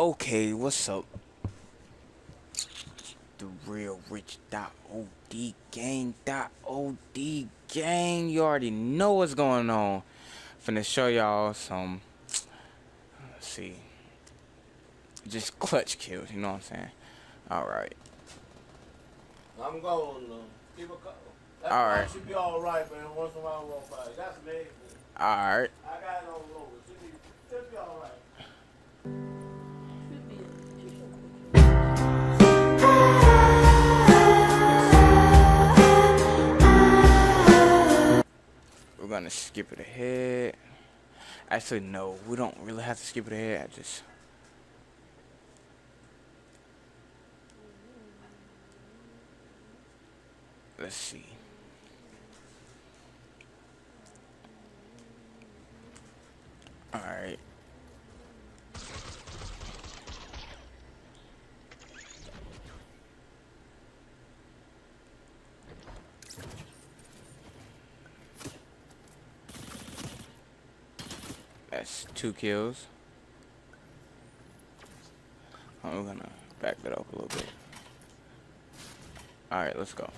Okay, what's up? The real rich .od gang. You already know what's going on. Finna show y'all some, let's see, just clutch kills, you know what I'm saying? Alright. I'm going to keep a couple. That Alright. should be all right, man. Once in a while, walk by. That's me. Alright. I got it on low. Should be all right. We're gonna skip it ahead. Actually, no, we don't really have to skip it ahead. Let's see. Alright. That's 2 kills. We're gonna back that up a little bit. Alright, let's go.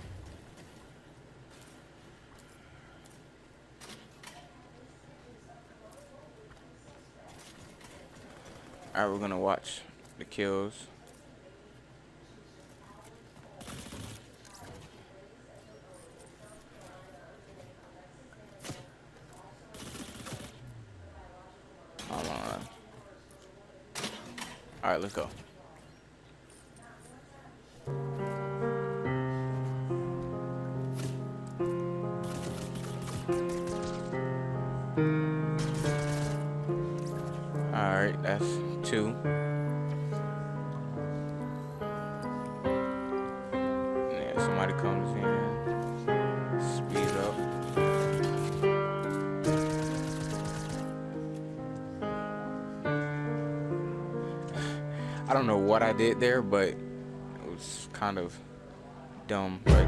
Alright, we're gonna watch the kills. Hold on. Alright, let's go. Alright, that's 2. Yeah, somebody comes in. Speed up. I don't know what I did there, but it was kind of dumb, but